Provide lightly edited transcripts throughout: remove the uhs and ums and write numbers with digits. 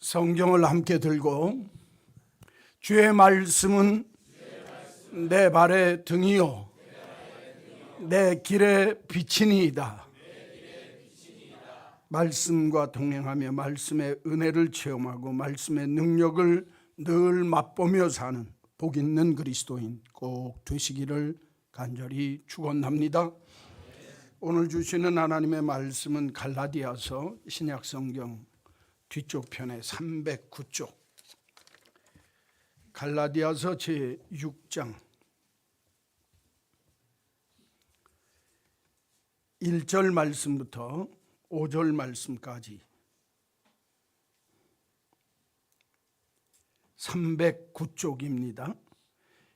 성경을 함께 들고 주의 말씀은 내 발의 등이요 내 길의 빛이니이다. 말씀과 동행하며 말씀의 은혜를 체험하고 말씀의 능력을 늘 맛보며 사는 복 있는 그리스도인 꼭 되시기를 간절히 축원합니다. 오늘 주시는 하나님의 말씀은 갈라디아서 신약성경 뒤쪽 편에 309쪽 갈라디아서 제6장 1절 말씀부터 5절 말씀까지 309쪽입니다.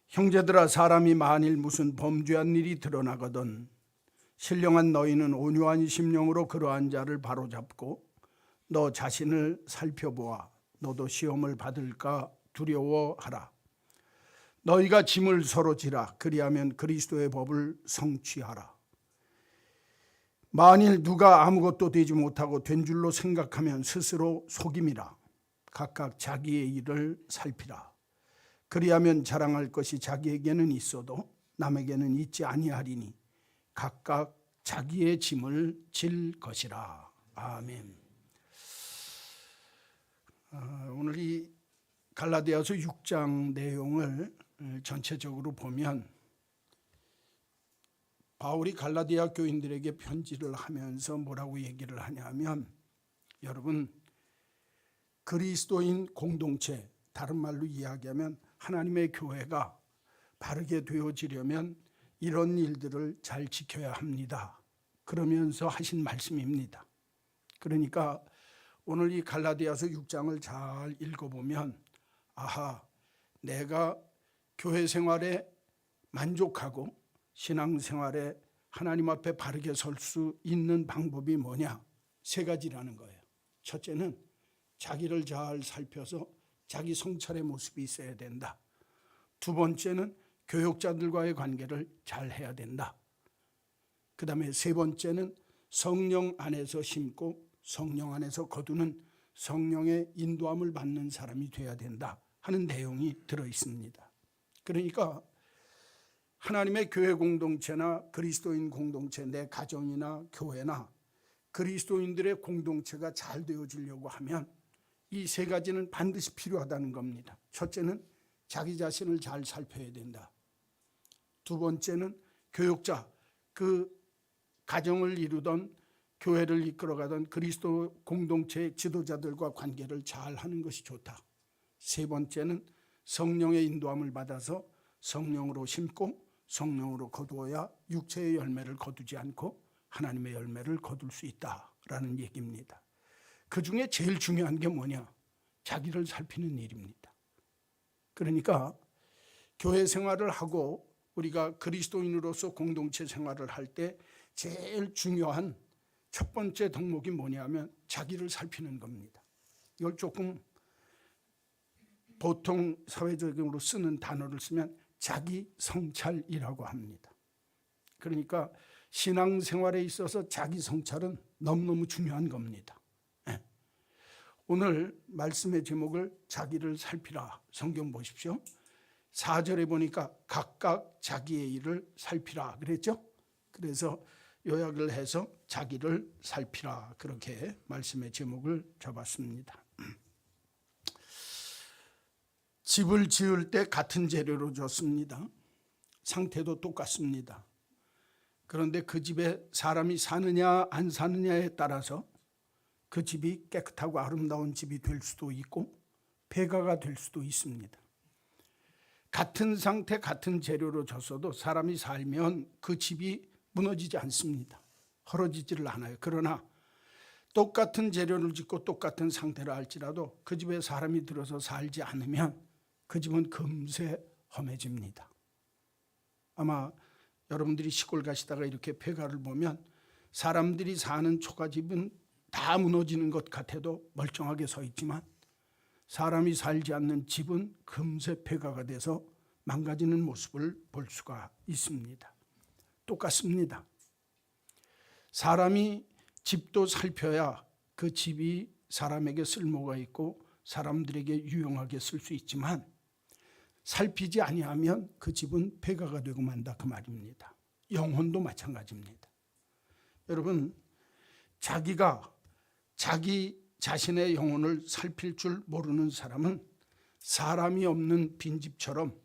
형제들아, 사람이 만일 무슨 범죄한 일이 드러나거든 신령한 너희는 온유한 심령으로 그러한 자를 바로잡고 너 자신을 살펴보아 너도 시험을 받을까 두려워하라. 너희가 짐을 서로 지라. 그리하면 그리스도의 법을 성취하라. 만일 누가 아무것도 되지 못하고 된 줄로 생각하면 스스로 속임이라. 각각 자기의 일을 살피라. 그리하면 자랑할 것이 자기에게는 있어도 남에게는 있지 아니하리니 각각 자기의 짐을 질 것이라. 아멘. 오늘 이 갈라디아서 6장 내용을 전체적으로 보면 바울이 갈라디아 교인들에게 편지를 하면서 뭐라고 얘기를 하냐면, 여러분, 그리스도인 공동체, 다른 말로 이야기하면 하나님의 교회가 바르게 되어지려면 이런 일들을 잘 지켜야 합니다. 그러면서 하신 말씀입니다. 그러니까 오늘 이 갈라디아서 6장을 잘 읽어보면 아하, 내가 교회 생활에 만족하고 신앙생활에 하나님 앞에 바르게 설 수 있는 방법이 뭐냐? 세 가지라는 거예요. 첫째는 자기를 잘 살펴서 자기 성찰의 모습이 있어야 된다. 두 번째는 교역자들과의 관계를 잘 해야 된다. 그 다음에 세 번째는 성령 안에서 심고 성령 안에서 거두는 성령의 인도함을 받는 사람이 되어야 된다 하는 내용이 들어있습니다. 그러니까 하나님의 교회 공동체나 그리스도인 공동체, 내 가정이나 교회나 그리스도인들의 공동체가 잘 되어지려고 하면 이 세 가지는 반드시 필요하다는 겁니다. 첫째는 자기 자신을 잘 살펴야 된다. 두 번째는 교역자, 그 가정을 이루던 교회를 이끌어가던 그리스도 공동체의 지도자들과 관계를 잘 하는 것이 좋다. 세 번째는 성령의 인도함을 받아서 성령으로 심고 성령으로 거두어야 육체의 열매를 거두지 않고 하나님의 열매를 거둘 수 있다라는 얘기입니다. 그 중에 제일 중요한 게 뭐냐? 자기를 살피는 일입니다. 그러니까 교회 생활을 하고 우리가 그리스도인으로서 공동체 생활을 할 때 제일 중요한 첫 번째 덕목이 뭐냐면 자기를 살피는 겁니다. 이걸 조금 보통 사회적으로 쓰는 단어를 쓰면 자기 성찰이라고 합니다. 그러니까 신앙생활에 있어서 자기 성찰은 너무너무 중요한 겁니다. 오늘 말씀의 제목을 자기를 살피라. 성경 보십시오. 4절에 보니까 각각 자기의 일을 살피라 그랬죠. 그래서 요약을 해서 자기를 살피라, 그렇게 말씀의 제목을 잡았습니다. 집을 지을 때 같은 재료로 졌습니다. 상태도 똑같습니다. 그런데 그 집에 사람이 사느냐 안 사느냐에 따라서 그 집이 깨끗하고 아름다운 집이 될 수도 있고 폐가가 될 수도 있습니다. 같은 상태 같은 재료로 졌어도 사람이 살면 그 집이 무너지지 않습니다. 헐어지지를 않아요. 그러나 똑같은 재료를 짓고 똑같은 상태를 할지라도 그 집에 사람이 들어서 살지 않으면 그 집은 금세 험해집니다. 아마 여러분들이 시골 가시다가 이렇게 폐가를 보면 사람들이 사는 초가집은 다 무너지는 것 같아도 멀쩡하게 서 있지만 사람이 살지 않는 집은 금세 폐가가 돼서 망가지는 모습을 볼 수가 있습니다. 똑같습니다. 사람이 집도 살펴야 그 집이 사람에게 쓸모가 있고 사람들에게 유용하게 쓸 수 있지만 살피지 아니하면 그 집은 폐가가 되고 만다 그 말입니다. 영혼도 마찬가지입니다. 여러분, 자기가 자기 자신의 영혼을 살필 줄 모르는 사람은 사람이 없는 빈집처럼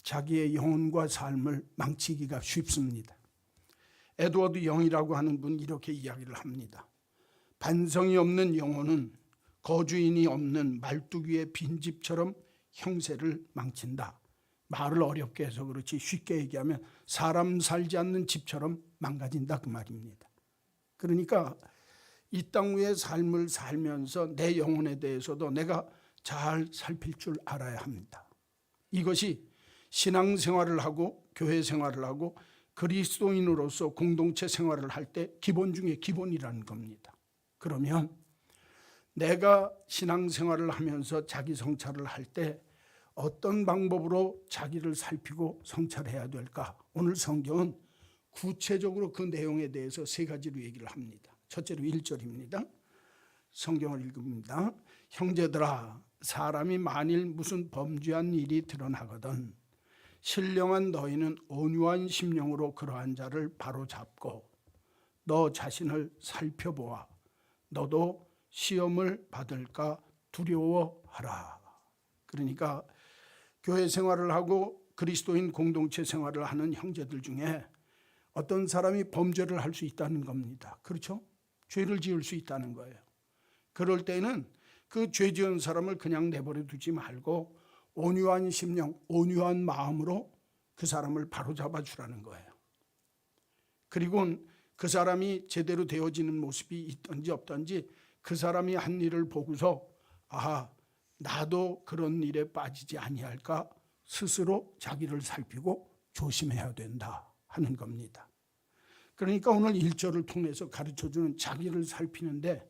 자기의 영혼과 삶을 망치기가 쉽습니다. 에드워드 영이라고 하는 분이 이렇게 이야기를 합니다. 반성이 없는 영혼은 거주인이 없는 말뚝위의 빈집처럼 형세를 망친다. 말을 어렵게 해서 그렇지 쉽게 얘기하면 사람 살지 않는 집처럼 망가진다 그 말입니다. 그러니까 이 땅 위의 삶을 살면서 내 영혼에 대해서도 내가 잘 살필 줄 알아야 합니다. 이것이 신앙생활을 하고 교회 생활을 하고 그리스도인으로서 공동체 생활을 할 때 기본 중에 기본이라는 겁니다. 그러면 내가 신앙생활을 하면서 자기 성찰을 할 때 어떤 방법으로 자기를 살피고 성찰해야 될까? 오늘 성경은 구체적으로 그 내용에 대해서 세 가지로 얘기를 합니다. 첫째로 1절입니다. 성경을 읽습니다. 형제들아, 사람이 만일 무슨 범죄한 일이 드러나거든 신령한 너희는 온유한 심령으로 그러한 자를 바로잡고 너 자신을 살펴보아 너도 시험을 받을까 두려워하라. 그러니까 교회 생활을 하고 그리스도인 공동체 생활을 하는 형제들 중에 어떤 사람이 범죄를 할 수 있다는 겁니다. 그렇죠? 죄를 지을 수 있다는 거예요. 그럴 때는 그 죄 지은 사람을 그냥 내버려 두지 말고 온유한 심령, 온유한 마음으로 그 사람을 바로잡아 주라는 거예요. 그리고 그 사람이 제대로 되어지는 모습이 있든지 없든지 그 사람이 한 일을 보고서 아하, 나도 그런 일에 빠지지 아니할까 스스로 자기를 살피고 조심해야 된다 하는 겁니다. 그러니까 오늘 1절을 통해서 가르쳐주는 자기를 살피는데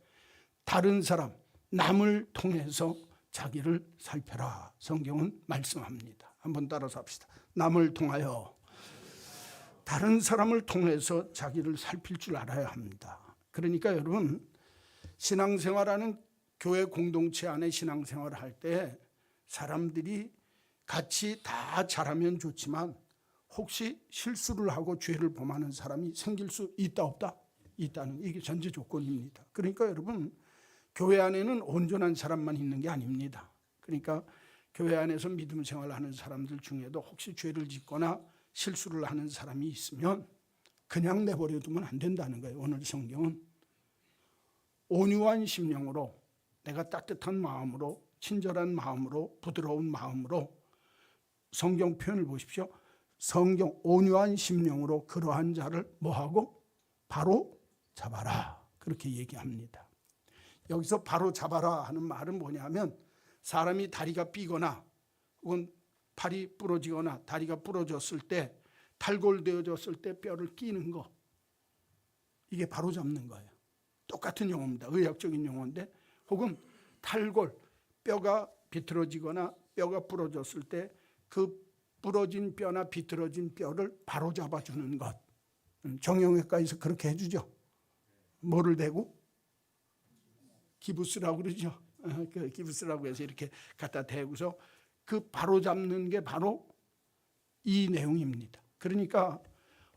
다른 사람, 남을 통해서 자기를 살펴라 성경은 말씀합니다. 한번 따라서 합시다. 남을 통하여, 다른 사람을 통해서 자기를 살필 줄 알아야 합니다. 그러니까 여러분, 신앙생활하는 교회 공동체 안에 신앙생활을 할 때 사람들이 같이 다 잘하면 좋지만 혹시 실수를 하고 죄를 범하는 사람이 생길 수 있다 없다? 있다는, 이게 전제 조건입니다. 그러니까 여러분, 교회 안에는 온전한 사람만 있는 게 아닙니다. 그러니까 교회 안에서 믿음 생활하는 사람들 중에도 혹시 죄를 짓거나 실수를 하는 사람이 있으면 그냥 내버려 두면 안 된다는 거예요. 오늘 성경은 온유한 심령으로, 내가 따뜻한 마음으로, 친절한 마음으로, 부드러운 마음으로, 성경 표현을 보십시오. 성경 온유한 심령으로 그러한 자를 뭐하고? 바로 잡아라. 그렇게 얘기합니다. 여기서 바로 잡아라 하는 말은 뭐냐면 사람이 다리가 삐거나 혹은 팔이 부러지거나 다리가 부러졌을 때, 탈골되어졌을 때 뼈를 끼는 거, 이게 바로 잡는 거예요. 똑같은 용어입니다. 의학적인 용어인데, 혹은 탈골, 뼈가 비틀어지거나 뼈가 부러졌을 때 그 부러진 뼈나 비틀어진 뼈를 바로 잡아주는 것. 정형외과에서 그렇게 해주죠. 뭐를 대고? 기부스라고 그러죠. 그 기부스라고 해서 이렇게 갖다 대고서 그 바로 잡는 게 바로 이 내용입니다. 그러니까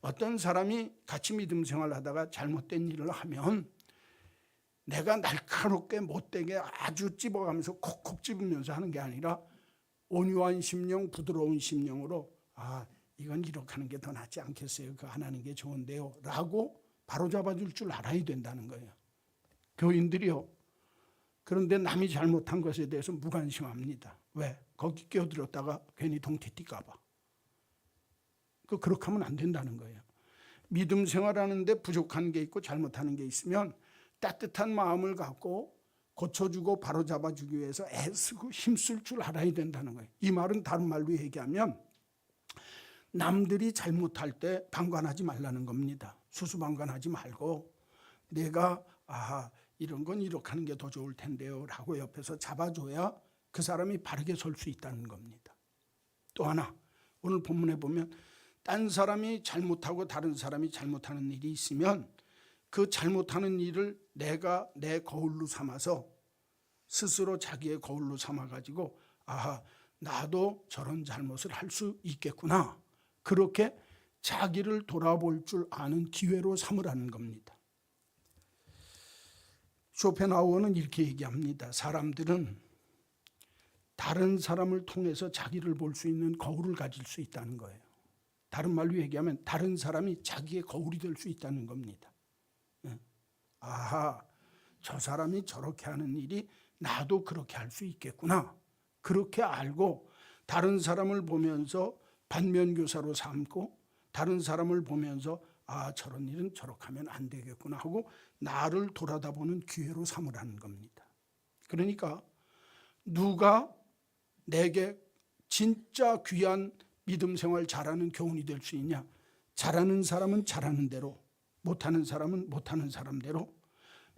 어떤 사람이 같이 믿음 생활을 하다가 잘못된 일을 하면 내가 날카롭게 못되게 아주 찝어가면서 콕콕 찝으면서 하는 게 아니라 온유한 심령, 부드러운 심령으로 이건 이렇게 하는 게 더 낫지 않겠어요? 그거 안 하는 게 좋은데요? 라고 바로 잡아줄 줄 알아야 된다는 거예요. 교인들이요. 그런데 남이 잘못한 것에 대해서 무관심합니다. 왜? 거기 끼어들었다가 괜히 동태 뛸까 봐. 그렇게 하면 안 된다는 거예요. 믿음 생활하는데 부족한 게 있고 잘못하는 게 있으면 따뜻한 마음을 갖고 고쳐주고 바로잡아주기 위해서 애쓰고 힘쓸 줄 알아야 된다는 거예요. 이 말은 다른 말로 얘기하면 남들이 잘못할 때 방관하지 말라는 겁니다. 수수방관하지 말고 내가 이런 건 이렇게 하는 게 더 좋을 텐데요 라고 옆에서 잡아줘야 그 사람이 바르게 설 수 있다는 겁니다. 또 하나, 오늘 본문에 보면 딴 사람이 잘못하고 다른 사람이 잘못하는 일이 있으면 그 잘못하는 일을 내가 내 거울로 삼아서 스스로 자기의 거울로 삼아가지고 아하, 나도 저런 잘못을 할 수 있겠구나, 그렇게 자기를 돌아볼 줄 아는 기회로 삼으라는 겁니다. 쇼펜하우어는 이렇게 얘기합니다. 사람들은 다른 사람을 통해서 자기를 볼 수 있는 거울을 가질 수 있다는 거예요. 다른 말로 얘기하면 다른 사람이 자기의 거울이 될 수 있다는 겁니다. 아하, 저 사람이 저렇게 하는 일이 나도 그렇게 할 수 있겠구나, 그렇게 알고 다른 사람을 보면서 반면교사로 삼고 다른 사람을 보면서 아, 저런 일은 저렇게 하면 안 되겠구나 하고 나를 돌아다보는 기회로 삼으라는 겁니다. 그러니까 누가 내게 진짜 귀한 믿음 생활 잘하는 교훈이 될 수 있냐? 잘하는 사람은 잘하는 대로, 못하는 사람은 못하는 사람대로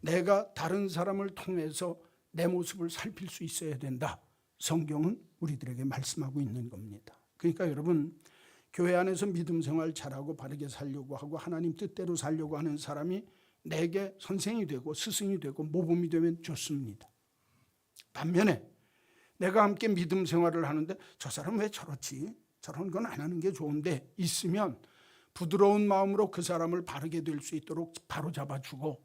내가 다른 사람을 통해서 내 모습을 살필 수 있어야 된다. 성경은 우리들에게 말씀하고 있는 겁니다. 그러니까 여러분, 교회 안에서 믿음 생활 잘하고 바르게 살려고 하고 하나님 뜻대로 살려고 하는 사람이 내게 선생이 되고 스승이 되고 모범이 되면 좋습니다. 반면에 내가 함께 믿음 생활을 하는데 저 사람 왜 저렇지? 저런 건 안 하는 게 좋은데 있으면 부드러운 마음으로 그 사람을 바르게 될 수 있도록 바로잡아주고,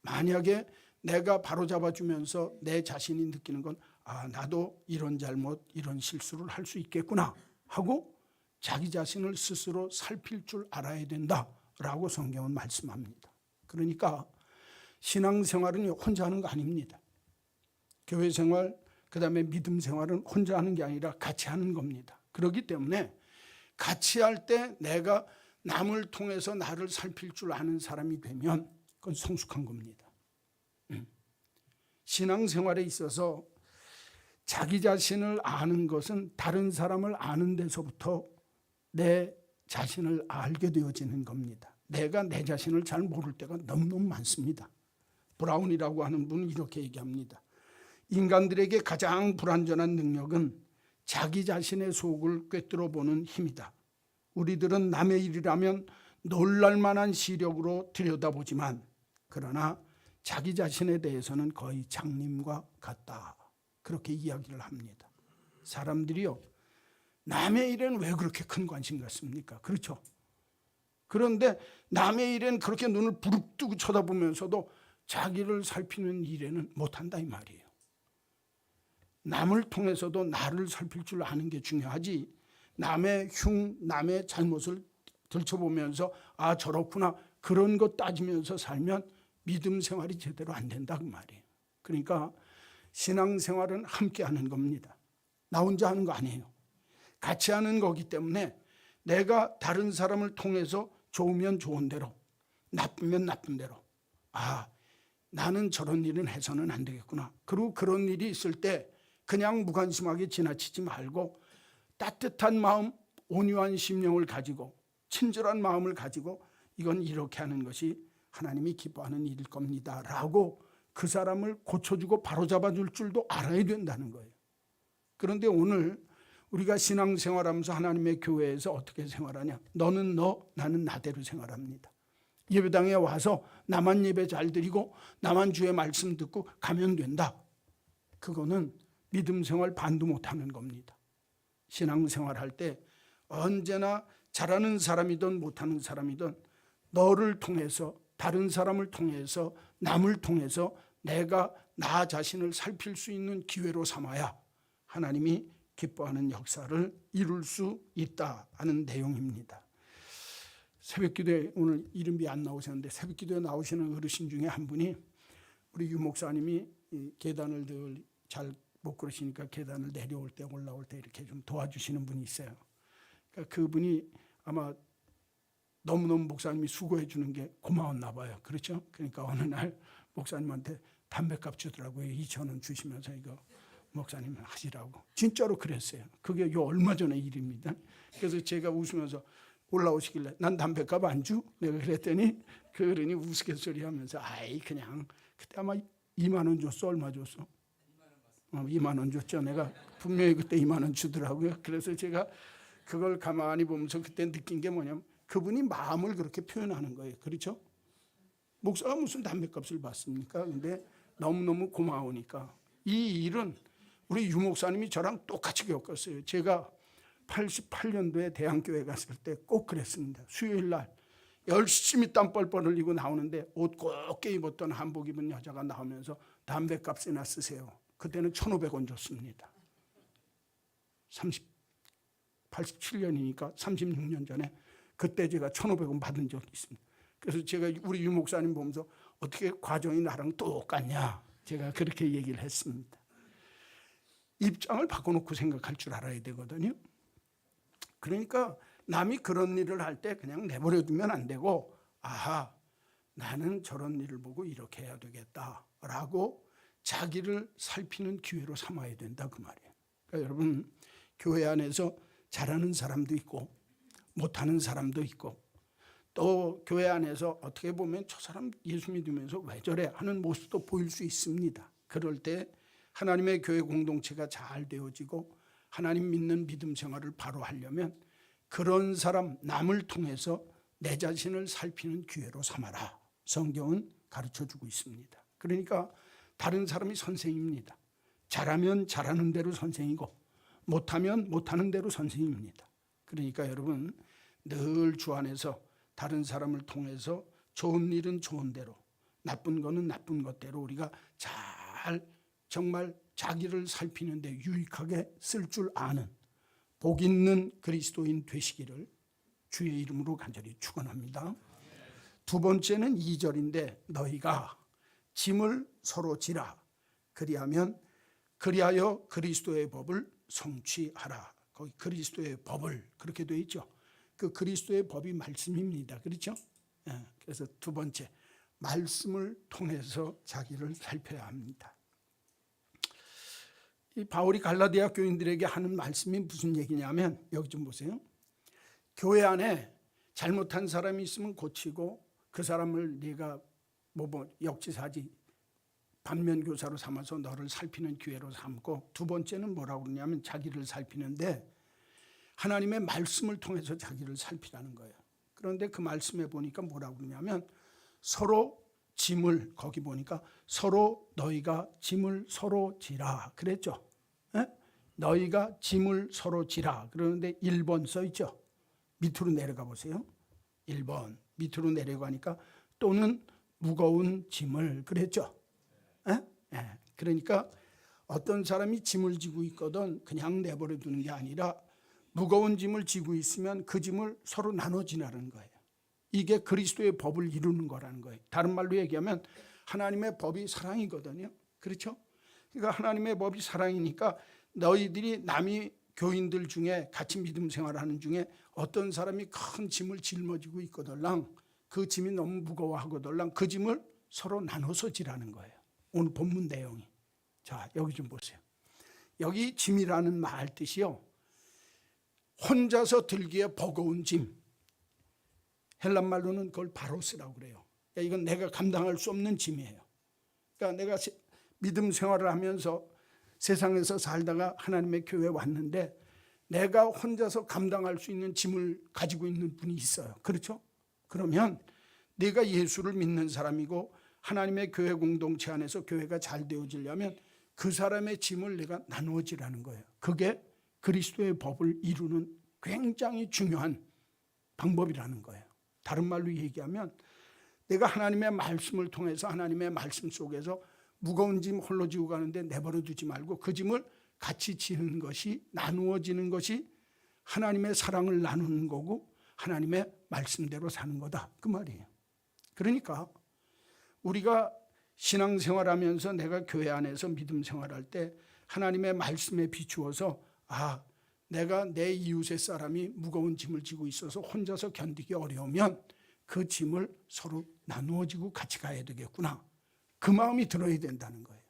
만약에 내가 바로잡아주면서 내 자신이 느끼는 건 아, 나도 이런 잘못, 이런 실수를 할 수 있겠구나 하고 자기 자신을 스스로 살필 줄 알아야 된다라고 성경은 말씀합니다. 그러니까 신앙생활은 혼자 하는 거 아닙니다. 교회 생활, 그 다음에 믿음 생활은 혼자 하는 게 아니라 같이 하는 겁니다. 그렇기 때문에 같이 할 때 내가 남을 통해서 나를 살필 줄 아는 사람이 되면 그건 성숙한 겁니다. 신앙생활에 있어서 자기 자신을 아는 것은 다른 사람을 아는 데서부터 내 자신을 알게 되어지는 겁니다. 내가 내 자신을 잘 모를 때가 너무너무 많습니다. 브라운이라고 하는 분은 이렇게 얘기합니다. 인간들에게 가장 불완전한 능력은 자기 자신의 속을 꿰뚫어 보는 힘이다. 우리들은 남의 일이라면 놀랄만한 시력으로 들여다보지만 그러나 자기 자신에 대해서는 거의 장님과 같다. 그렇게 이야기를 합니다. 사람들이요, 남의 일에는 왜 그렇게 큰 관심 갖습니까? 그렇죠? 그런데 남의 일에는 그렇게 눈을 부릅뜨고 쳐다보면서도 자기를 살피는 일에는 못한다 이 말이에요. 남을 통해서도 나를 살필 줄 아는 게 중요하지, 남의 흉, 남의 잘못을 들춰보면서 아, 저렇구나, 그런 거 따지면서 살면 믿음 생활이 제대로 안 된다 그 말이에요. 그러니까 신앙생활은 함께 하는 겁니다. 나 혼자 하는 거 아니에요. 같이 하는 거기 때문에 내가 다른 사람을 통해서 좋으면 좋은 대로, 나쁘면 나쁜 대로, 아, 나는 저런 일은 해서는 안 되겠구나. 그리고 그런 일이 있을 때 그냥 무관심하게 지나치지 말고 따뜻한 마음, 온유한 심령을 가지고 친절한 마음을 가지고 이건 이렇게 하는 것이 하나님이 기뻐하는 일일 겁니다 라고 그 사람을 고쳐주고 바로잡아 줄 줄도 알아야 된다는 거예요. 그런데 오늘 우리가 신앙생활하면서 하나님의 교회에서 어떻게 생활하냐? 너는 너, 나는 나대로 생활합니다. 예배당에 와서 나만 예배 잘 드리고 나만 주의 말씀 듣고 가면 된다. 그거는 믿음 생활 반도 못하는 겁니다. 신앙생활 할 때 언제나 잘하는 사람이든 못하는 사람이든 너를 통해서, 다른 사람을 통해서, 남을 통해서 내가 나 자신을 살필 수 있는 기회로 삼아야 하나님이 기뻐하는 역사를 이룰 수 있다 하는 내용입니다. 새벽기도에 오늘 이름이 안 나오셨는데 새벽기도에 나오시는 어르신 중에 한 분이 우리 유 목사님이 계단을 늘 잘 못 그러시니까 계단을 내려올 때 올라올 때 이렇게 좀 도와주시는 분이 있어요. 그러니까 그분이 아마 너무너무 목사님이 수고해 주는 게 고마웠나 봐요. 그렇죠? 그러니까 어느 날 목사님한테 담배값 주더라고요. 2,000원 주시면서 이거 목사님 하시라고. 진짜로 그랬어요. 그게 요 얼마 전의 일입니다. 그래서 제가 웃으면서 올라오시길래 난 담배값 안 주? 내가 그랬더니 그 어른이 우스갯소리 하면서 아이 그냥 그때 아마 2만 원 줬어? 얼마 줬어? 2만 원 줬죠. 내가 분명히 그때 2만 원 주더라고요. 그래서 제가 그걸 가만히 보면서 그때 느낀 게 뭐냐면 그분이 마음을 그렇게 표현하는 거예요. 그렇죠? 목사가 무슨 담배값을 받습니까? 근데 너무너무 고마우니까 이 일은 우리 유 목사님이 저랑 똑같이 겪었어요. 제가 88년도에 대한교회 갔을 때 꼭 그랬습니다. 수요일 날 열심히 땀 뻘뻘 흘리고 나오는데 옷 곱게 입었던 한복 입은 여자가 나오면서 담배값이나 쓰세요. 그때는 1,500원 줬습니다. 87년이니까 36년 전에 그때 제가 1,500원 받은 적이 있습니다. 그래서 제가 우리 유 목사님 보면서 어떻게 과정이 나랑 똑같냐, 제가 그렇게 얘기를 했습니다. 입장을 바꿔놓고 생각할 줄 알아야 되거든요. 그러니까 남이 그런 일을 할 때 그냥 내버려 두면 안 되고, 아하, 나는 저런 일을 보고 이렇게 해야 되겠다라고 자기를 살피는 기회로 삼아야 된다, 그 말이에요. 그러니까 여러분, 교회 안에서 잘하는 사람도 있고 못하는 사람도 있고, 또 교회 안에서 어떻게 보면 저 사람 예수 믿으면서 왜 저래 하는 모습도 보일 수 있습니다. 그럴 때 하나님의 교회 공동체가 잘 되어지고 하나님 믿는 믿음 생활을 바로 하려면 그런 사람, 남을 통해서 내 자신을 살피는 기회로 삼아라. 성경은 가르쳐주고 있습니다. 그러니까 다른 사람이 선생입니다. 잘하면 잘하는 대로 선생이고 못하면 못하는 대로 선생입니다. 그러니까 여러분, 늘 주 안에서 다른 사람을 통해서 좋은 일은 좋은 대로, 나쁜 거는 나쁜 것대로 우리가 잘 정말 자기를 살피는데 유익하게 쓸 줄 아는 복 있는 그리스도인 되시기를 주의 이름으로 간절히 축원합니다. 두 번째는 2절인데, 너희가 짐을 서로 지라. 그리하여 그리스도의 법을 성취하라. 거기 그리스도의 법을 그렇게 되어 있죠. 그 그리스도의 법이 말씀입니다. 그렇죠? 그래서 두 번째, 말씀을 통해서 자기를 살펴야 합니다. 이 바울이 갈라디아 교인들에게 하는 말씀이 무슨 얘기냐면, 여기 좀 보세요. 교회 안에 잘못한 사람이 있으면 고치고 그 사람을 네가 역지사지 반면교사로 삼아서 너를 살피는 기회로 삼고, 두 번째는 뭐라고 그러냐면 자기를 살피는데 하나님의 말씀을 통해서 자기를 살피라는 거예요. 그런데 그 말씀에 보니까 뭐라고 그러냐면 서로 짐을, 거기 보니까 서로 너희가 짐을 서로 지라 그랬죠. 에? 너희가 짐을 서로 지라. 그러는데 1번 써 있죠. 밑으로 내려가 보세요. 1번 밑으로 내려가니까 또는 무거운 짐을 그랬죠. 그러니까 어떤 사람이 짐을 지고 있거든 그냥 내버려 두는 게 아니라 무거운 짐을 지고 있으면 그 짐을 서로 나눠 지라는 거예요. 이게 그리스도의 법을 이루는 거라는 거예요. 다른 말로 얘기하면 하나님의 법이 사랑이거든요. 그렇죠? 그러니까 하나님의 법이 사랑이니까 너희들이 남이 교인들 중에 같이 믿음 생활하는 중에 어떤 사람이 큰 짐을 짊어지고 있거들랑, 그 짐이 너무 무거워하거들랑 그 짐을 서로 나눠서 지라는 거예요. 오늘 본문 내용이. 자, 여기 좀 보세요. 여기 짐이라는 말 뜻이요, 혼자서 들기에 버거운 짐. 헬란 말로는 그걸 바로스라고 그래요. 그러니까 이건 내가 감당할 수 없는 짐이에요. 그러니까 내가 믿음 생활을 하면서 세상에서 살다가 하나님의 교회에 왔는데 내가 혼자서 감당할 수 있는 짐을 가지고 있는 분이 있어요. 그렇죠? 그러면 내가 예수를 믿는 사람이고 하나님의 교회 공동체 안에서 교회가 잘 되어지려면 그 사람의 짐을 내가 나누어지라는 거예요. 그게 그리스도의 법을 이루는 굉장히 중요한 방법이라는 거예요. 다른 말로 얘기하면 내가 하나님의 말씀을 통해서 하나님의 말씀 속에서 무거운 짐 홀로 지고 가는데 내버려 두지 말고 그 짐을 같이 지는 것이, 나누어지는 것이 하나님의 사랑을 나누는 거고 하나님의 말씀대로 사는 거다, 그 말이에요. 그러니까 우리가 신앙생활하면서 내가 교회 안에서 믿음 생활할 때 하나님의 말씀에 비추어서 내가 내 이웃의 사람이 무거운 짐을 지고 있어서 혼자서 견디기 어려우면 그 짐을 서로 나누어지고 같이 가야 되겠구나, 그 마음이 들어야 된다는 거예요.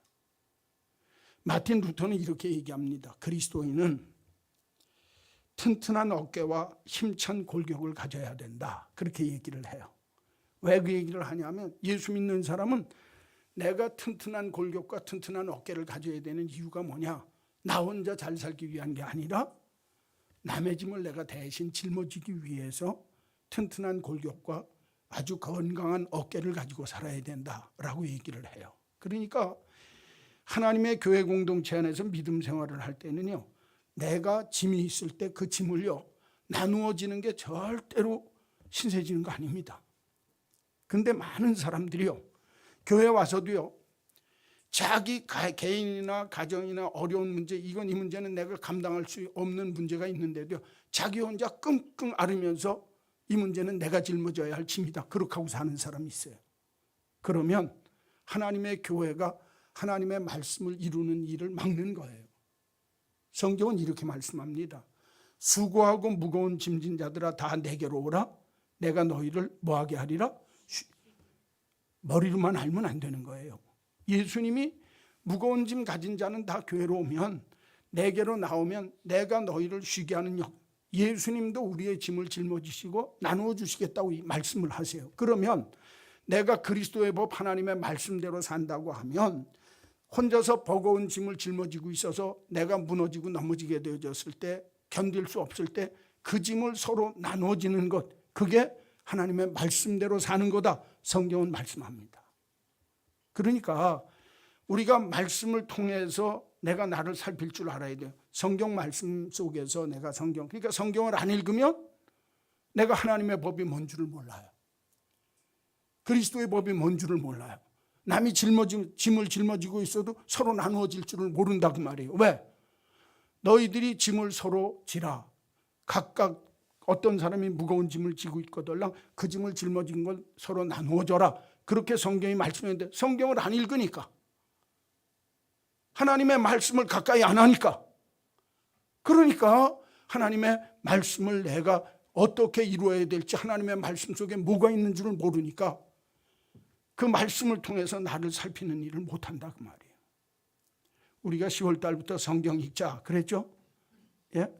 마틴 루터는 이렇게 얘기합니다. 그리스도인은 튼튼한 어깨와 힘찬 골격을 가져야 된다, 그렇게 얘기를 해요. 왜 그 얘기를 하냐면 예수 믿는 사람은 내가 튼튼한 골격과 튼튼한 어깨를 가져야 되는 이유가 뭐냐, 나 혼자 잘 살기 위한 게 아니라 남의 짐을 내가 대신 짊어지기 위해서 튼튼한 골격과 아주 건강한 어깨를 가지고 살아야 된다라고 얘기를 해요. 그러니까 하나님의 교회 공동체 안에서 믿음 생활을 할 때는요, 내가 짐이 있을 때 그 짐을요 나누어지는 게 절대로 신세지는 거 아닙니다. 근데 많은 사람들이요, 교회 와서도요, 자기 개인이나 가정이나 어려운 문제, 이 문제는 내가 감당할 수 없는 문제가 있는데도 자기 혼자 끙끙 앓으면서 이 문제는 내가 짊어져야 할 짐이다, 그렇게 하고 사는 사람이 있어요. 그러면 하나님의 교회가 하나님의 말씀을 이루는 일을 막는 거예요. 성경은 이렇게 말씀합니다. 수고하고 무거운 짐진 자들아 다 내게로 오라. 내가 너희를 뭐하게 하리라? 머리로만 알면 안 되는 거예요. 예수님이 무거운 짐 가진 자는 다 교회로 오면, 내게로 나오면 내가 너희를 쉬게 하는 역, 예수님도 우리의 짐을 짊어지시고 나누어 주시겠다고 말씀을 하세요. 그러면 내가 그리스도의 법 하나님의 말씀대로 산다고 하면 혼자서 버거운 짐을 짊어지고 있어서 내가 무너지고 넘어지게 되어졌을 때, 견딜 수 없을 때 그 짐을 서로 나눠지는 것, 그게 하나님의 말씀대로 사는 거다, 성경은 말씀합니다. 그러니까 우리가 말씀을 통해서 내가 나를 살필 줄 알아야 돼요. 성경 말씀 속에서 내가 그러니까 성경을 안 읽으면 내가 하나님의 법이 뭔 줄을 몰라요. 그리스도의 법이 뭔 줄을 몰라요. 남이 짐을 짊어지고 있어도 서로 나누어질 줄을 모른다, 그 말이에요. 왜? 너희들이 짐을 서로 지라. 각각 어떤 사람이 무거운 짐을 지고 있거들랑 그 짐을 짊어진 걸 서로 나누어줘라, 그렇게 성경이 말씀했는데 성경을 안 읽으니까, 하나님의 말씀을 가까이 안 하니까, 그러니까 하나님의 말씀을 내가 어떻게 이루어야 될지, 하나님의 말씀 속에 뭐가 있는 줄을 모르니까 그 말씀을 통해서 나를 살피는 일을 못한다, 그 말이에요. 우리가 10월 달부터 성경 읽자 그랬죠? 예?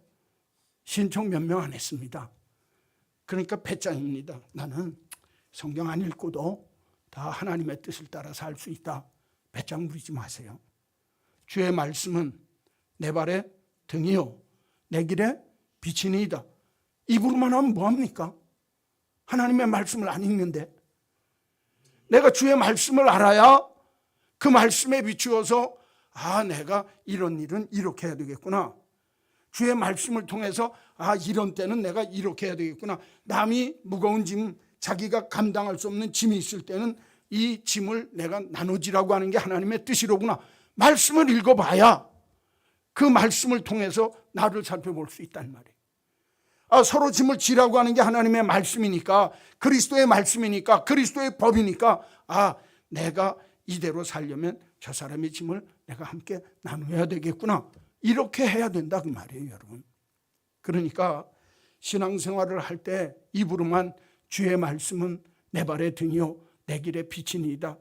신청 몇 명 안 했습니다. 그러니까 배짱입니다. 나는 성경 안 읽고도 다 하나님의 뜻을 따라 살 수 있다. 배짱 부리지 마세요. 주의 말씀은 내 발의 등이요 내 길의 빛이니이다. 입으로만 하면 뭐합니까? 하나님의 말씀을 안 읽는데. 내가 주의 말씀을 알아야 그 말씀에 비추어서 내가 이런 일은 이렇게 해야 되겠구나. 주의 말씀을 통해서 이런 때는 내가 이렇게 해야 되겠구나. 남이 무거운 짐, 자기가 감당할 수 없는 짐이 있을 때는 이 짐을 내가 나누지라고 하는 게 하나님의 뜻이로구나. 말씀을 읽어봐야 그 말씀을 통해서 나를 살펴볼 수 있단 말이에요. 서로 짐을 지라고 하는 게 하나님의 말씀이니까, 그리스도의 말씀이니까, 그리스도의 법이니까, 내가 이대로 살려면 저 사람의 짐을 내가 함께 나눠야 되겠구나, 이렇게 해야 된다, 그 말이에요, 여러분. 그러니까 신앙생활을 할 때 입으로만 주의 말씀은 내 발의 등이요 내 길의 빛이니이다,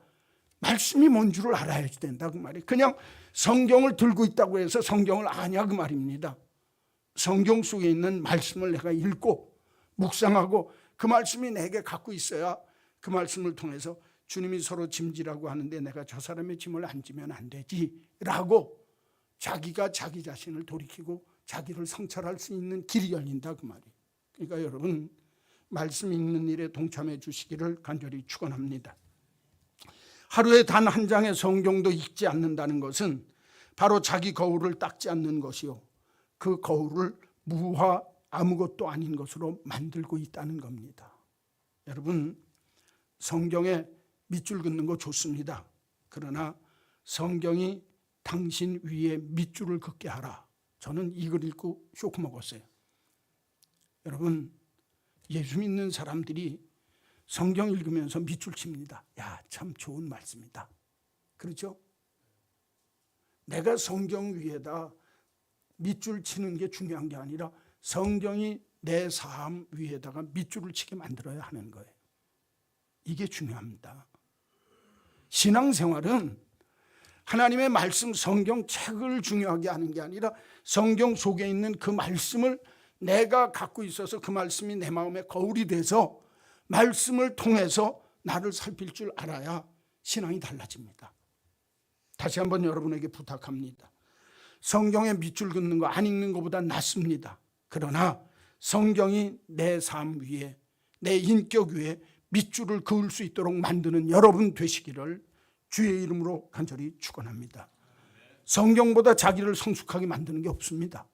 말씀이 뭔 줄을 알아야 된다, 그 말이에요. 그냥 성경을 들고 있다고 해서 성경을 아냐, 그 말입니다. 성경 속에 있는 말씀을 내가 읽고 묵상하고 그 말씀이 내게 갖고 있어야 그 말씀을 통해서 주님이 서로 짐지라고 하는데 내가 저 사람의 짐을 안 지면 안 되지라고 자기가 자기 자신을 돌이키고 자기를 성찰할 수 있는 길이 열린다, 그 말이에요. 그러니까 여러분, 말씀 읽는 일에 동참해 주시기를 간절히 축원합니다. 하루에 단 한 장의 성경도 읽지 않는다는 것은 바로 자기 거울을 닦지 않는 것이요, 그 거울을 무화 아무것도 아닌 것으로 만들고 있다는 겁니다. 여러분, 성경에 밑줄 긋는 거 좋습니다. 그러나 성경이 당신 위에 밑줄을 긋게 하라. 저는 이걸 읽고 쇼크 먹었어요. 여러분, 예수 믿는 사람들이 성경 읽으면서 밑줄 칩니다. 참 좋은 말씀이다. 그렇죠? 내가 성경 위에다 밑줄 치는 게 중요한 게 아니라 성경이 내 삶 위에다가 밑줄을 치게 만들어야 하는 거예요. 이게 중요합니다. 신앙생활은 하나님의 말씀, 성경책을 중요하게 하는 게 아니라 성경 속에 있는 그 말씀을 내가 갖고 있어서 그 말씀이 내 마음에 거울이 돼서 말씀을 통해서 나를 살필 줄 알아야 신앙이 달라집니다. 다시 한번 여러분에게 부탁합니다. 성경에 밑줄 긋는 거 안 읽는 것보다 낫습니다. 그러나 성경이 내 삶 위에, 내 인격 위에 밑줄을 그을 수 있도록 만드는 여러분 되시기를 주의 이름으로 간절히 축원합니다. 성경보다 자기를 성숙하게 만드는 게 없습니다.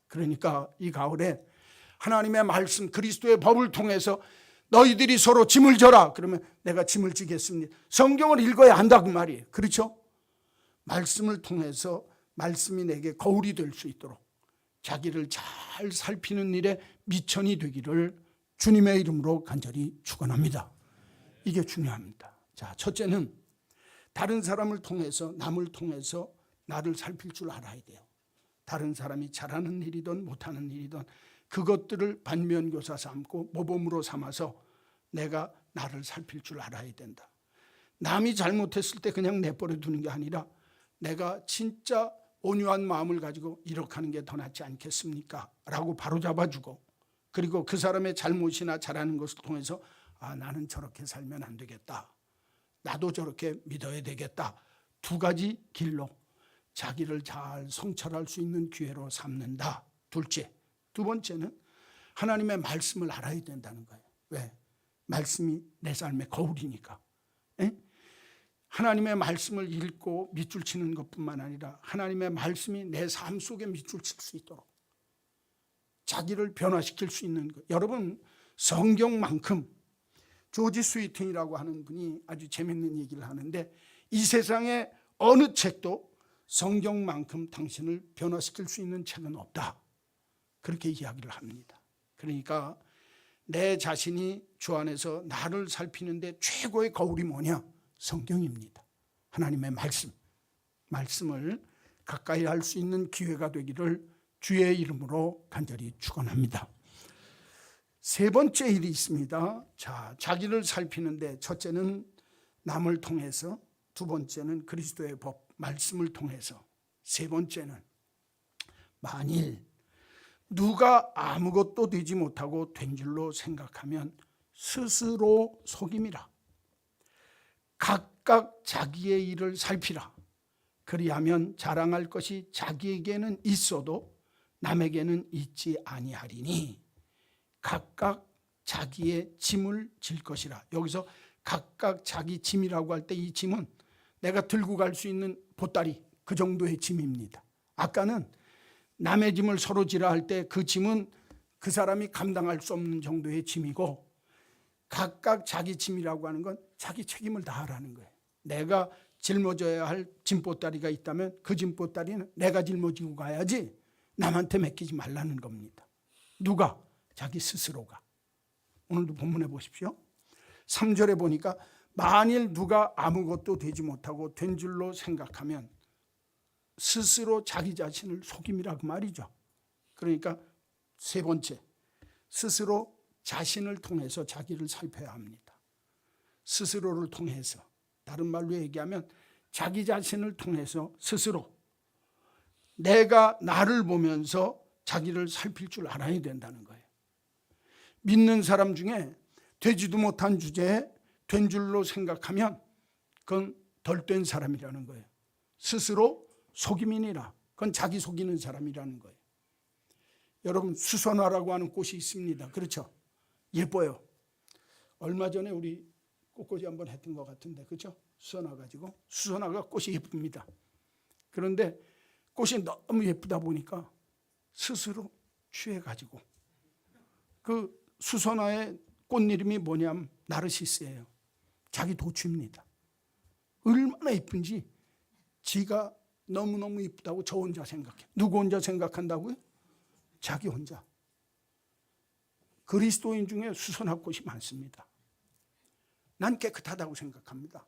그러니까 이 가을에 하나님의 말씀, 그리스도의 법을 통해서 너희들이 서로 짐을 져라. 그러면 내가 짐을 지겠습니다. 성경을 읽어야 한다 그 말이에요. 그렇죠? 말씀을 통해서 말씀이 내게 거울이 될 수 있도록 자기를 잘 살피는 일에 미천이 되기를 주님의 이름으로 간절히 축원합니다. 이게 중요합니다. 자, 첫째는 다른 사람을 통해서, 남을 통해서 나를 살필 줄 알아야 돼요. 다른 사람이 잘하는 일이든 못하는 일이든 그것들을 반면교사 삼고 모범으로 삼아서 내가 나를 살필 줄 알아야 된다. 남이 잘못했을 때 그냥 내버려 두는 게 아니라 내가 진짜 온유한 마음을 가지고 이렇게 하는 게 더 낫지 않겠습니까? 라고 바로잡아주고, 그리고 그 사람의 잘못이나 잘하는 것을 통해서 나는 저렇게 살면 안 되겠다. 나도 저렇게 믿어야 되겠다. 두 가지 길로 자기를 잘 성찰할 수 있는 기회로 삼는다. 둘째. 두 번째는 하나님의 말씀을 알아야 된다는 거예요. 왜? 말씀이 내 삶의 거울이니까. 에? 하나님의 말씀을 읽고 밑줄 치는 것뿐만 아니라 하나님의 말씀이 내 삶 속에 밑줄 칠 수 있도록 자기를 변화시킬 수 있는 것. 여러분, 성경만큼 조지 스위튼이라고 하는 분이 아주 재밌는 얘기를 하는데, 이 세상에 어느 책도 성경만큼 당신을 변화시킬 수 있는 책은 없다. 그렇게 이야기를 합니다. 그러니까 내 자신이 주 안에서 나를 살피는데 최고의 거울이 뭐냐? 성경입니다. 하나님의 말씀을 가까이 할 수 있는 기회가 되기를 주의 이름으로 간절히 축원합니다. 세 번째 일이 있습니다. 자, 자기를 살피는데 첫째는 남을 통해서, 두 번째는 그리스도의 법, 말씀을 통해서, 세 번째는 만일 누가 아무것도 되지 못하고 된 줄로 생각하면 스스로 속임이라. 각각 자기의 일을 살피라. 그리하면 자랑할 것이 자기에게는 있어도 남에게는 있지 아니하리니 각각 자기의 짐을 질 것이라. 여기서 각각 자기 짐이라고 할 때 이 짐은 내가 들고 갈 수 있는 보따리, 그 정도의 짐입니다. 아까는 남의 짐을 서로 지라 할 때 그 짐은 그 사람이 감당할 수 없는 정도의 짐이고, 각각 자기 짐이라고 하는 건 자기 책임을 다하라는 거예요. 내가 짊어져야 할 짐보따리가 있다면 그 짐보따리는 내가 짊어지고 가야지 남한테 맡기지 말라는 겁니다. 누가? 자기 스스로가. 오늘도 본문에 보십시오. 3절에 보니까 만일 누가 아무것도 되지 못하고 된 줄로 생각하면 스스로 자기 자신을 속임이라 그 말이죠. 그러니까 세 번째, 스스로 자신을 통해서 자기를 살펴야 합니다. 스스로를 통해서, 다른 말로 얘기하면 자기 자신을 통해서 스스로 내가 나를 보면서 자기를 살필 줄 알아야 된다는 거예요. 믿는 사람 중에 되지도 못한 주제에 된 줄로 생각하면 그건 덜 된 사람이라는 거예요. 스스로 속임이니라. 그건 자기 속이는 사람이라는 거예요. 여러분, 수선화라고 하는 꽃이 있습니다. 그렇죠? 예뻐요. 얼마 전에 우리 꽃꽂이 한번 했던 것 같은데, 그렇죠? 수선화 가지고. 수선화가 꽃이 예쁩니다. 그런데 꽃이 너무 예쁘다 보니까 스스로 취해가지고, 그 수선화의 꽃 이름이 뭐냐면 나르시스예요. 자기 도취입니다. 얼마나 예쁜지 지가 너무너무 예쁘다고 저 혼자 생각해. 누구 혼자 생각한다고요? 자기 혼자. 그리스도인 중에 수선화 꽃이 많습니다. 난 깨끗하다고 생각합니다.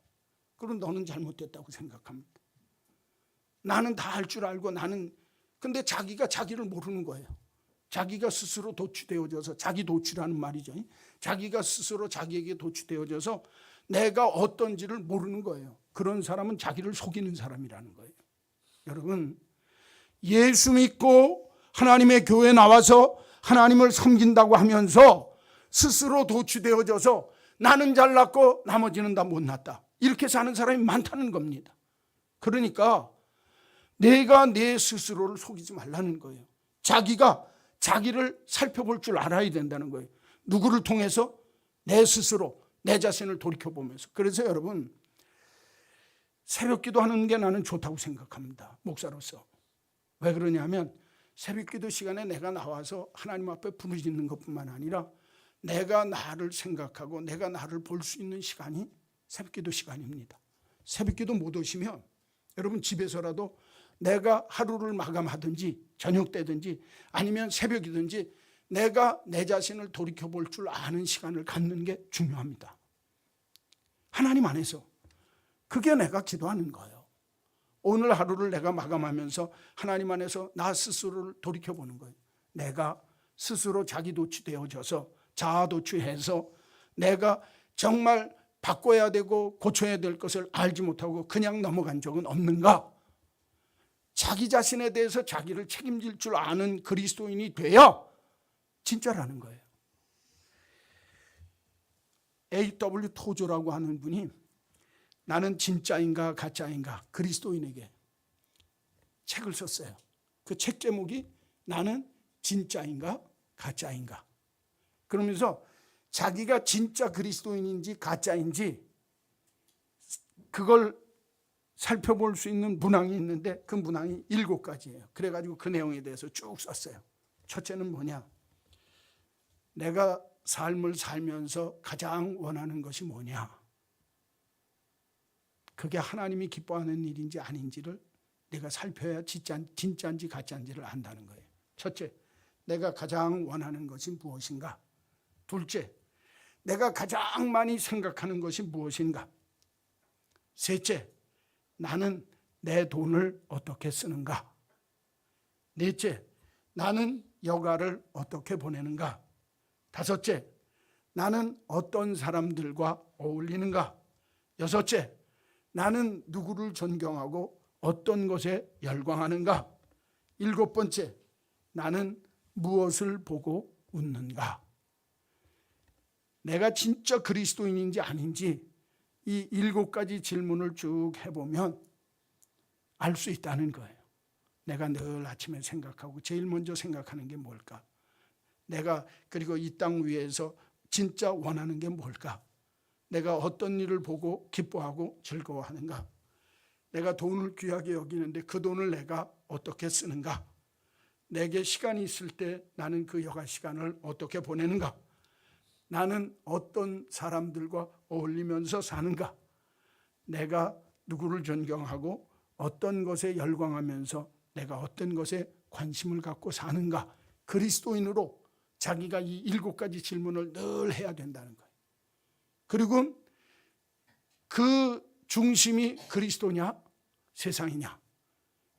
그럼 너는 잘못됐다고 생각합니다. 나는 다 할 줄 알고 근데 자기가 자기를 모르는 거예요. 자기가 스스로 도취되어져서, 자기 도취라는 말이죠. 자기가 스스로 자기에게 도취되어져서 내가 어떤지를 모르는 거예요. 그런 사람은 자기를 속이는 사람이라는 거예요. 여러분, 예수 믿고 하나님의 교회에 나와서 하나님을 섬긴다고 하면서 스스로 도취되어져서 나는 잘났고 나머지는 다 못났다, 이렇게 사는 사람이 많다는 겁니다. 그러니까 내가 내 스스로를 속이지 말라는 거예요. 자기가 자기를 살펴볼 줄 알아야 된다는 거예요. 누구를 통해서? 내 스스로, 내 자신을 돌이켜보면서. 그래서 여러분, 새벽 기도하는 게 나는 좋다고 생각합니다. 목사로서. 왜 그러냐면 새벽 기도 시간에 내가 나와서 하나님 앞에 부르짖는 것뿐만 아니라 내가 나를 생각하고 내가 나를 볼 수 있는 시간이 새벽 기도 시간입니다. 새벽 기도 못 오시면 여러분 집에서라도 내가 하루를 마감하든지 저녁 때든지 아니면 새벽이든지 내가 내 자신을 돌이켜볼 줄 아는 시간을 갖는 게 중요합니다. 하나님 안에서. 그게 내가 기도하는 거예요. 오늘 하루를 내가 마감하면서 하나님 안에서 나 스스로를 돌이켜보는 거예요. 내가 스스로 자기도취되어져서 자아도취해서 내가 정말 바꿔야 되고 고쳐야 될 것을 알지 못하고 그냥 넘어간 적은 없는가? 자기 자신에 대해서 자기를 책임질 줄 아는 그리스도인이 돼야 진짜라는 거예요. A.W. 토조라고 하는 분이 나는 진짜인가 가짜인가 그리스도인에게 책을 썼어요. 그 책 제목이 나는 진짜인가 가짜인가. 그러면서 자기가 진짜 그리스도인인지 가짜인지 그걸 살펴볼 수 있는 문항이 있는데 그 문항이 7가지예요. 그래가지고 그 내용에 대해서 쭉 썼어요. 첫째는 뭐냐? 내가 삶을 살면서 가장 원하는 것이 뭐냐? 그게 하나님이 기뻐하는 일인지 아닌지를 내가 살펴야 진짜인지 가짜인지를 안다는 거예요. 첫째, 내가 가장 원하는 것이 무엇인가? 둘째, 내가 가장 많이 생각하는 것이 무엇인가? 셋째, 나는 내 돈을 어떻게 쓰는가? 넷째, 나는 여가를 어떻게 보내는가? 다섯째, 나는 어떤 사람들과 어울리는가? 여섯째, 나는 누구를 존경하고 어떤 것에 열광하는가? 일곱 번째, 나는 무엇을 보고 웃는가? 내가 진짜 그리스도인인지 아닌지 이 7가지 질문을 쭉 해보면 알 수 있다는 거예요. 내가 늘 아침에 생각하고 제일 먼저 생각하는 게 뭘까? 내가 그리고 이 땅 위에서 진짜 원하는 게 뭘까? 내가 어떤 일을 보고 기뻐하고 즐거워하는가? 내가 돈을 귀하게 여기는데 그 돈을 내가 어떻게 쓰는가? 내게 시간이 있을 때 나는 그 여가 시간을 어떻게 보내는가? 나는 어떤 사람들과 어울리면서 사는가? 내가 누구를 존경하고 어떤 것에 열광하면서 내가 어떤 것에 관심을 갖고 사는가? 그리스도인으로 자기가 이 7가지 질문을 늘 해야 된다는 거예요. 그리고 그 중심이 그리스도냐 세상이냐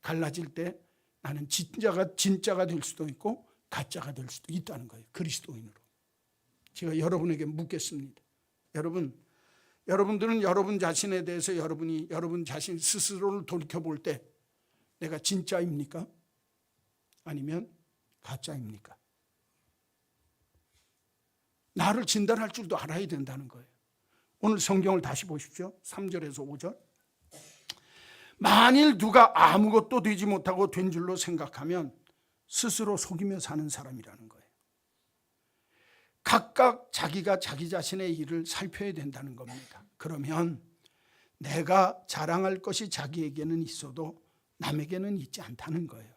갈라질 때 나는 진짜가 될 수도 있고 가짜가 될 수도 있다는 거예요. 그리스도인으로. 제가 여러분에게 묻겠습니다. 여러분들은 여러분 자신에 대해서 여러분 자신 스스로를 돌이켜볼 때 내가 진짜입니까? 아니면 가짜입니까? 나를 진단할 줄도 알아야 된다는 거예요. 오늘 성경을 다시 보십시오. 3절에서 5절. 만일 누가 아무것도 되지 못하고 된 줄로 생각하면 스스로 속이며 사는 사람이라는 거예요. 각각 자기가 자기 자신의 일을 살펴야 된다는 겁니다. 그러면 내가 자랑할 것이 자기에게는 있어도 남에게는 있지 않다는 거예요.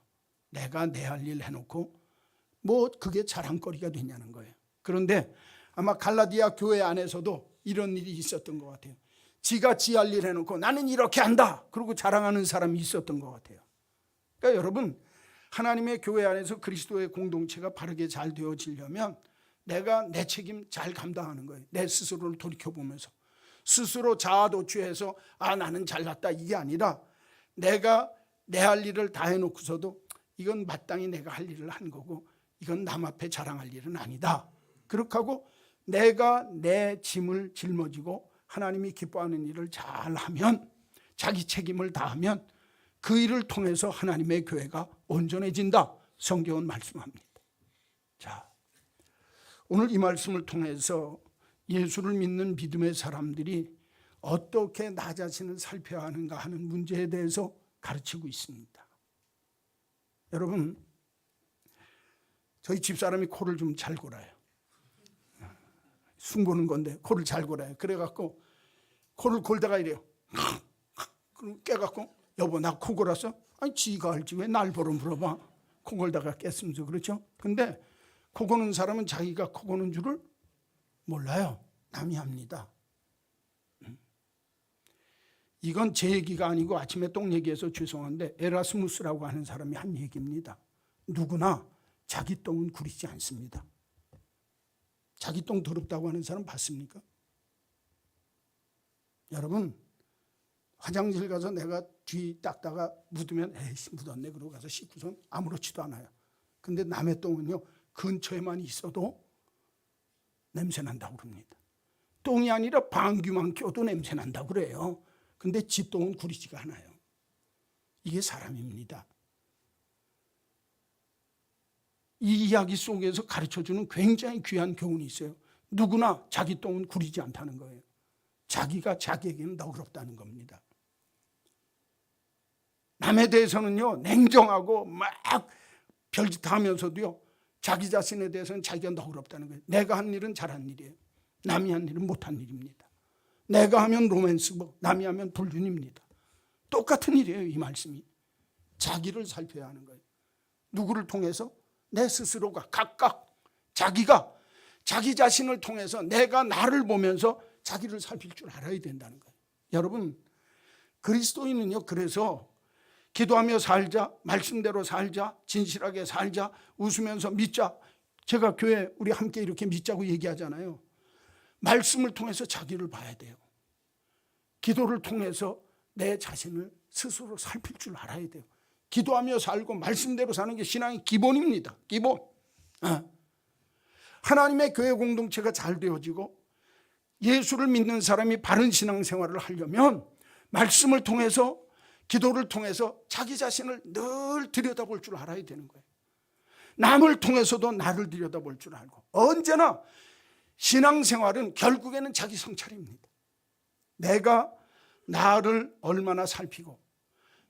내가 내 할 일 해놓고 뭐 그게 자랑거리가 되냐는 거예요. 그런데 아마 갈라디아 교회 안에서도 이런 일이 있었던 것 같아요. 지가 지 할 일 해놓고 나는 이렇게 한다 그러고 자랑하는 사람이 있었던 것 같아요. 그러니까 여러분 하나님의 교회 안에서 그리스도의 공동체가 바르게 잘 되어지려면 내가 내 책임 잘 감당하는 거예요. 내 스스로를 돌이켜보면서 스스로 자아도취해서 나는 잘났다 이게 아니라 내가 내 할 일을 다 해놓고서도 이건 마땅히 내가 할 일을 한 거고 이건 남 앞에 자랑할 일은 아니다. 그렇게 하고 내가 내 짐을 짊어지고 하나님이 기뻐하는 일을 잘하면 자기 책임을 다하면 그 일을 통해서 하나님의 교회가 온전해진다. 성경은 말씀합니다. 자, 오늘 이 말씀을 통해서 예수를 믿는 믿음의 사람들이 어떻게 나 자신을 살펴야 하는가 하는 문제에 대해서 가르치고 있습니다. 여러분, 저희 집사람이 코를 좀 잘 골아요. 숨 고는 건데 코를 잘 골아요. 그래갖고 코를 골다가 이래요. 그럼 깨갖고 여보 나 코 골았어? 아니 지가 알지 왜 날 보러 물어봐. 코 골다가 깼으면서 그렇죠? 근데 코 고는 사람은 자기가 코 고는 줄을 몰라요. 남이 합니다. 이건 제 얘기가 아니고 아침에 똥 얘기해서 죄송한데 에라스무스라고 하는 사람이 한 얘기입니다. 누구나 자기 똥은 구리지 않습니다. 자기 똥 더럽다고 하는 사람 봤습니까? 여러분 화장실 가서 내가 뒤 닦다가 묻으면 에이씨 묻었네 그러고 가서 씻고선 아무렇지도 않아요. 근데 남의 똥은요 근처에만 있어도 냄새 난다고 그럽니다. 똥이 아니라 방귀만 껴도 냄새 난다고 그래요. 근데 지 똥은 구리지가 않아요. 이게 사람입니다. 이 이야기 속에서 가르쳐주는 굉장히 귀한 교훈이 있어요. 누구나 자기 똥은 구리지 않다는 거예요. 자기가 자기에게는 너그럽다는 겁니다. 남에 대해서는요 냉정하고 막 별짓하면서도요 자기 자신에 대해서는 자기가 너그럽다는 거예요. 내가 한 일은 잘한 일이에요. 남이 한 일은 못한 일입니다. 내가 하면 로맨스고 남이 하면 불륜입니다. 똑같은 일이에요. 이 말씀이. 자기를 살펴야 하는 거예요. 누구를 통해서? 내 스스로가 각각 자기가 자기 자신을 통해서 내가 나를 보면서 자기를 살필 줄 알아야 된다는 거예요. 여러분 그리스도인은요 그래서 기도하며 살자, 말씀대로 살자, 진실하게 살자, 웃으면서 믿자. 제가 교회 우리 함께 이렇게 믿자고 얘기하잖아요. 말씀을 통해서 자기를 봐야 돼요. 기도를 통해서 내 자신을 스스로 살필 줄 알아야 돼요. 기도하며 살고 말씀대로 사는 게 신앙의 기본입니다. 기본. 하나님의 교회 공동체가 잘 되어지고 예수를 믿는 사람이 바른 신앙생활을 하려면 말씀을 통해서 기도를 통해서 자기 자신을 늘 들여다볼 줄 알아야 되는 거예요. 남을 통해서도 나를 들여다볼 줄 알고 언제나 신앙생활은 결국에는 자기 성찰입니다. 내가 나를 얼마나 살피고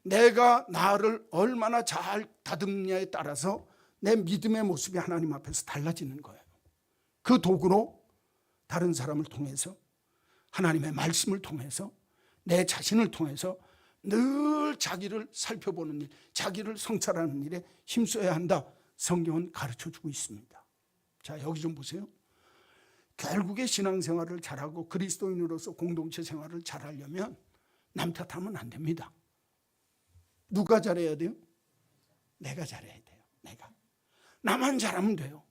내가 나를 얼마나 잘 다듬냐에 따라서 내 믿음의 모습이 하나님 앞에서 달라지는 거예요. 그 도구로 다른 사람을 통해서 하나님의 말씀을 통해서 내 자신을 통해서 늘 자기를 살펴보는 일, 자기를 성찰하는 일에 힘써야 한다. 성경은 가르쳐주고 있습니다. 자, 여기 좀 보세요. 결국에 신앙생활을 잘하고 그리스도인으로서 공동체 생활을 잘하려면 남 탓하면 안 됩니다. 누가 잘해야 돼요? 내가 잘해야 돼요. 내가. 나만 잘하면 돼요.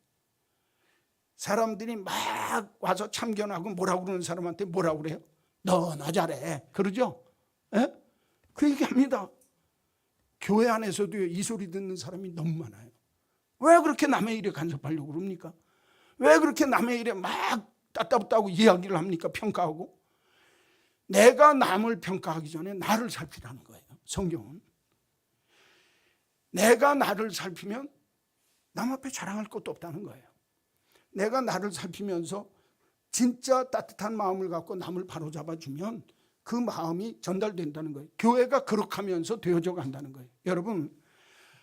사람들이 막 와서 참견하고 뭐라고 그러는 사람한테 뭐라고 그래요? 너나 잘해. 그러죠? 에? 그 얘기합니다. 교회 안에서도 이 소리 듣는 사람이 너무 많아요. 왜 그렇게 남의 일에 간섭하려고 그럽니까? 왜 그렇게 남의 일에 막 따따붙다고 이야기를 합니까? 평가하고. 내가 남을 평가하기 전에 나를 살피라는 거예요. 성경은. 내가 나를 살피면 남 앞에 자랑할 것도 없다는 거예요. 내가 나를 살피면서 진짜 따뜻한 마음을 갖고 남을 바로잡아주면 그 마음이 전달된다는 거예요. 교회가 그렇게 하면서 되어져 간다는 거예요. 여러분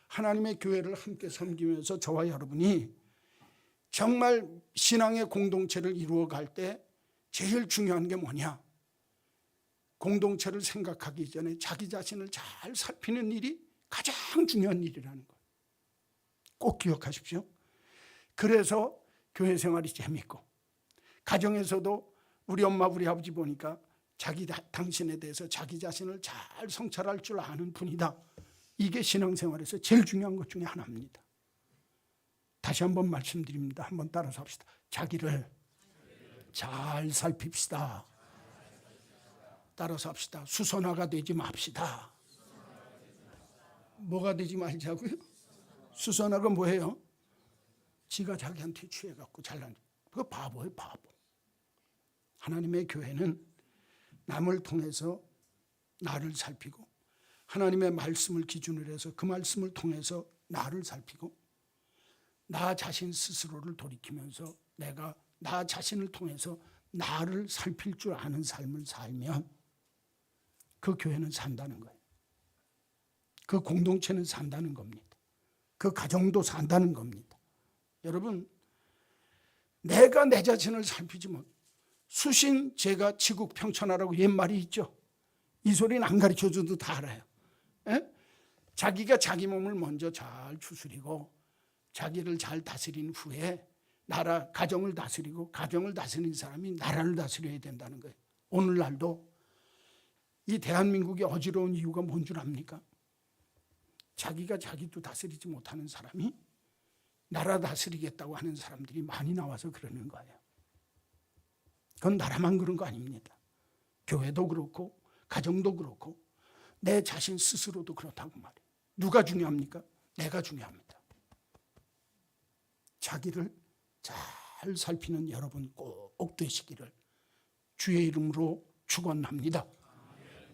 하나님의 교회를 함께 섬기면서 저와 여러분이 정말 신앙의 공동체를 이루어갈 때 제일 중요한 게 뭐냐? 공동체를 생각하기 전에 자기 자신을 잘 살피는 일이 가장 중요한 일이라는 거예요. 꼭 기억하십시오. 그래서 교회 생활이 재밌고 가정에서도 우리 엄마 우리 아버지 보니까 당신에 대해서 자기 자신을 잘 성찰할 줄 아는 분이다. 이게 신앙생활에서 제일 중요한 것 중에 하나입니다. 다시 한번 말씀드립니다. 한번 따라서 합시다. 자기를 잘 살핍시다. 따라서 합시다. 수선화가 되지 맙시다. 뭐가 되지 말자고요? 수선화가 뭐예요? 지가 자기한테 취해갖고 잘난 그거 바보예요. 바보. 하나님의 교회는 남을 통해서 나를 살피고 하나님의 말씀을 기준으로 해서 그 말씀을 통해서 나를 살피고 나 자신 스스로를 돌이키면서 내가 나 자신을 통해서 나를 살필 줄 아는 삶을 살면 그 교회는 산다는 거예요. 그 공동체는 산다는 겁니다. 그 가정도 산다는 겁니다. 여러분 내가 내 자신을 살피지 못 수신 제가 치국 평천하라고 옛말이 있죠. 이 소리는 안 가르쳐줘도 다 알아요. 에? 자기가 자기 몸을 먼저 잘 추스리고 자기를 잘 다스린 후에 가정을 다스리고, 가정을 다스리는 사람이 나라를 다스려야 된다는 거예요. 오늘날도 이 대한민국이 어지러운 이유가 뭔 줄 압니까? 자기가 자기도 다스리지 못하는 사람이 나라 다스리겠다고 하는 사람들이 많이 나와서 그러는 거예요. 그건 나라만 그런 거 아닙니다. 교회도 그렇고 가정도 그렇고 내 자신 스스로도 그렇다고 말해요. 누가 중요합니까? 내가 중요합니다. 자기를 잘 살피는 여러분 꼭 되시기를 주의 이름으로 축원합니다.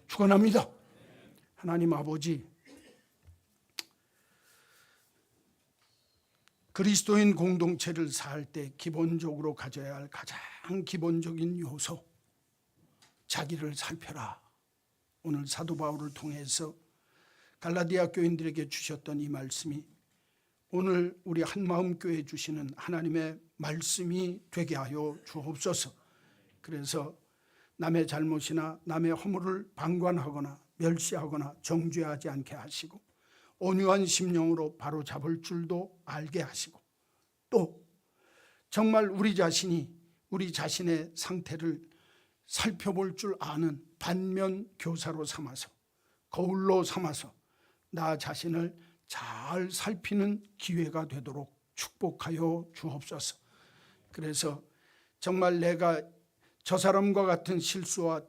축원합니다. 하나님 아버지, 그리스도인 공동체를 살 때 기본적으로 가져야 할 가장 기본적인 요소, 자기를 살펴라. 오늘 사도 바울을 통해서 갈라디아 교인들에게 주셨던 이 말씀이 오늘 우리 한마음 교회 주시는 하나님의 말씀이 되게 하여 주옵소서. 그래서 남의 잘못이나 남의 허물을 방관하거나 멸시하거나 정죄하지 않게 하시고 온유한 심령으로 바로 잡을 줄도 알게 하시고, 또 정말 우리 자신이 우리 자신의 상태를 살펴볼 줄 아는 반면 교사로 삼아서, 거울로 삼아서 나 자신을 잘 살피는 기회가 되도록 축복하여 주옵소서. 그래서 정말 내가 저 사람과 같은 실수와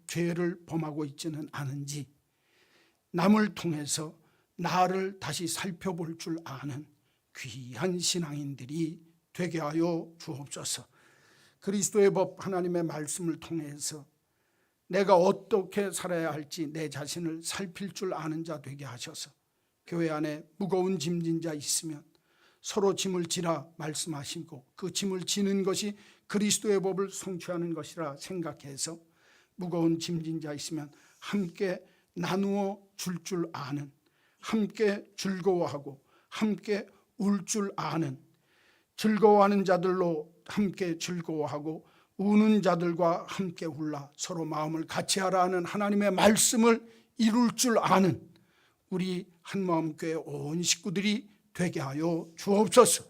죄를 범하고 있지는 않은지 남을 통해서 나를 다시 살펴볼 줄 아는 귀한 신앙인들이 되게 하여 주옵소서. 그리스도의 법 하나님의 말씀을 통해서 내가 어떻게 살아야 할지 내 자신을 살필 줄 아는 자 되게 하셔서 교회 안에 무거운 짐진 자 있으면 서로 짐을 지라 말씀하시고 그 짐을 지는 것이 그리스도의 법을 성취하는 것이라 생각해서 무거운 짐진 자 있으면 함께 나누어 줄 아는, 함께 즐거워하고 함께 울 줄 아는, 즐거워하는 자들로 함께 즐거워하고 우는 자들과 함께 울라 서로 마음을 같이 하라 하는 하나님의 말씀을 이룰 줄 아는 우리 한마음교회 온 식구들이 되게 하여 주옵소서.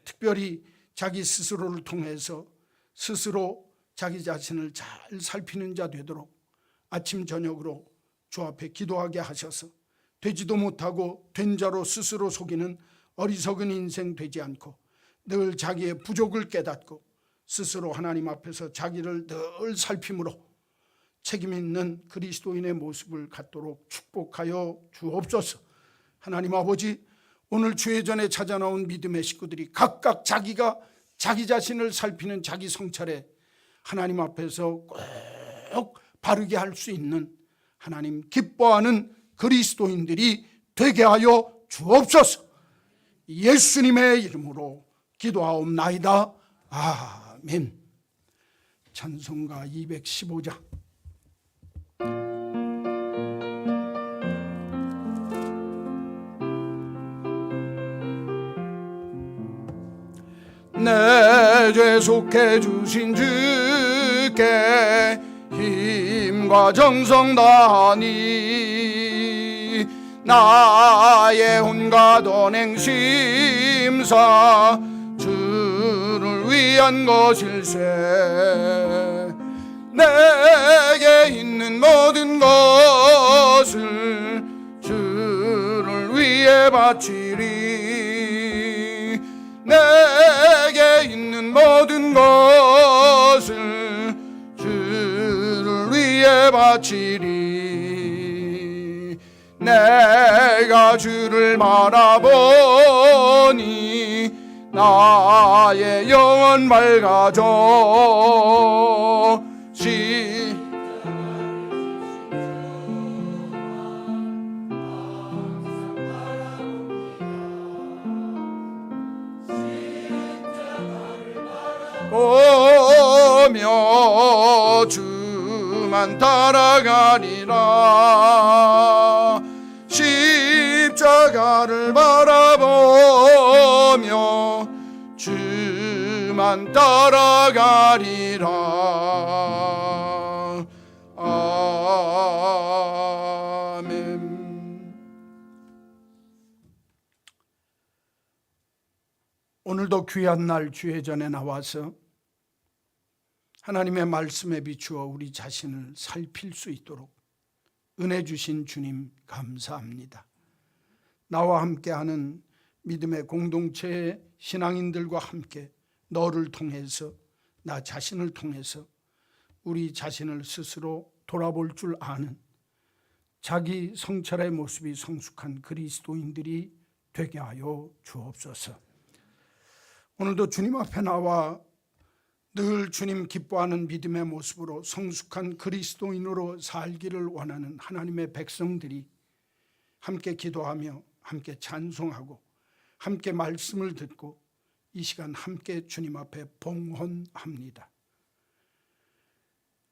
특별히 자기 스스로를 통해서 스스로 자기 자신을 잘 살피는 자 되도록 아침 저녁으로 주 앞에 기도하게 하셔서 되지도 못하고 된 자로 스스로 속이는 어리석은 인생 되지 않고 늘 자기의 부족을 깨닫고 스스로 하나님 앞에서 자기를 늘 살핌으로 책임 있는 그리스도인의 모습을 갖도록 축복하여 주옵소서. 하나님 아버지, 오늘 주의 전에 찾아 나온 믿음의 식구들이 각각 자기가 자기 자신을 살피는 자기 성찰에 하나님 앞에서 꼭 바르게 할 수 있는 하나님 기뻐하는 그리스도인들이 되게 하여 주옵소서. 예수님의 이름으로 기도하옵나이다. 아멘. 찬송가 215장. 내 죄 속해 주신 주께 힘과 정성 다하니 나의 온갖 언행 심사 주를 위한 것일세. 내게 있는 모든 것을 주를 위해 바치리. 내게 있는 모든 것을 주를 위해 바치리. 내가 주를 바라보니 나의 영혼 맑아져. 오며 주만 따라가리라. 십자가를 바라보며 주만 따라가리라. 오늘도 귀한 날 주의 전에 나와서 하나님의 말씀에 비추어 우리 자신을 살필 수 있도록 은혜 주신 주님 감사합니다. 나와 함께하는 믿음의 공동체의 신앙인들과 함께 너를 통해서, 나 자신을 통해서 우리 자신을 스스로 돌아볼 줄 아는 자기 성찰의 모습이 성숙한 그리스도인들이 되게 하여 주옵소서. 오늘도 주님 앞에 나와 늘 주님 기뻐하는 믿음의 모습으로 성숙한 그리스도인으로 살기를 원하는 하나님의 백성들이 함께 기도하며 함께 찬송하고 함께 말씀을 듣고 이 시간 함께 주님 앞에 봉헌합니다.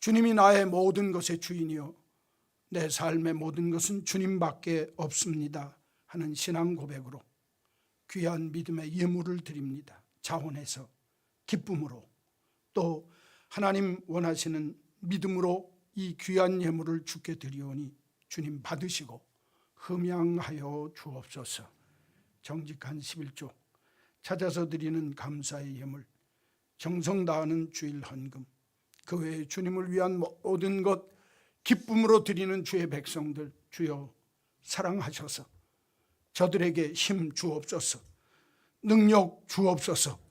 주님이 나의 모든 것의 주인이요 내 삶의 모든 것은 주님밖에 없습니다 하는 신앙 고백으로 귀한 믿음의 예물을 드립니다. 자원해서 기쁨으로 또 하나님 원하시는 믿음으로 이 귀한 예물을 주께 드리오니 주님 받으시고 흠양하여 주옵소서. 정직한 11조, 찾아서 드리는 감사의 예물, 정성 다하는 주일 헌금, 그 외에 주님을 위한 모든 것 기쁨으로 드리는 주의 백성들, 주여 사랑하셔서 저들에게 힘 주옵소서, 능력 주옵소서,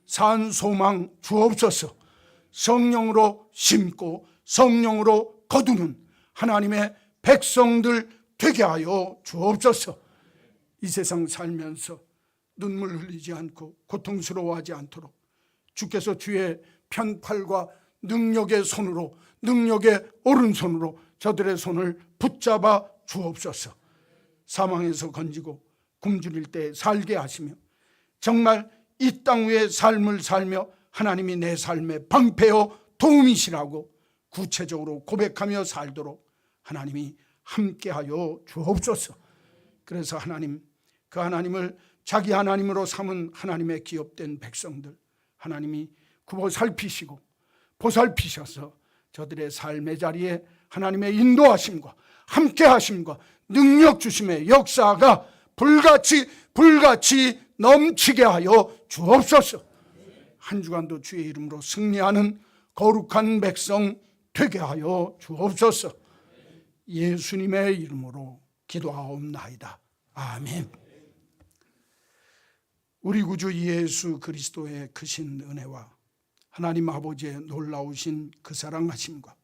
산 소망 주옵소서. 성령으로 심고 성령으로 거두는 하나님의 백성들 되게 하여 주옵소서. 이 세상 살면서 눈물 흘리지 않고 고통스러워하지 않도록 주께서 주의 편팔과 능력의 손으로, 능력의 오른손으로 저들의 손을 붙잡아 주옵소서. 사망에서 건지고 굶주릴 때 살게 하시며 정말 이 땅 위에 삶을 살며 하나님이 내 삶의 방패요 도움이시라고 구체적으로 고백하며 살도록 하나님이 함께하여 주옵소서. 그래서 하나님, 그 하나님을 자기 하나님으로 삼은 하나님의 기업된 백성들 하나님이 굽어 살피시고 보살피셔서 저들의 삶의 자리에 하나님의 인도하심과 함께하심과 능력 주심의 역사가 불같이 넘치게 하여 주옵소서. 한 주간도 주의 이름으로 승리하는 거룩한 백성 되게 하여 주옵소서. 예수님의 이름으로 기도하옵나이다. 아멘. 우리 구주 예수 그리스도의 크신 은혜와 하나님 아버지의 놀라우신 그 사랑하심과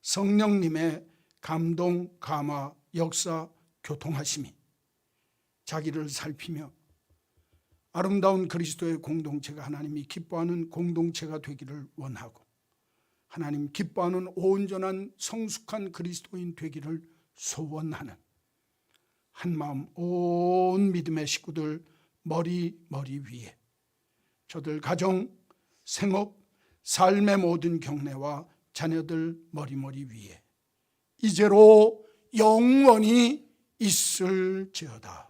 성령님의 감동, 감화, 역사, 교통하심이 자기를 살피며 아름다운 그리스도의 공동체가 하나님이 기뻐하는 공동체가 되기를 원하고 하나님 기뻐하는 온전한 성숙한 그리스도인 되기를 소원하는 한마음 온 믿음의 식구들 머리 위에 저들 가정, 생업, 삶의 모든 경례와 자녀들 머리 위에 이제로 영원히 있을지어다.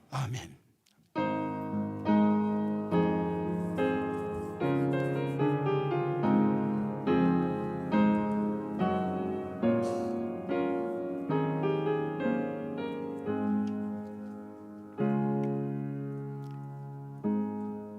아멘.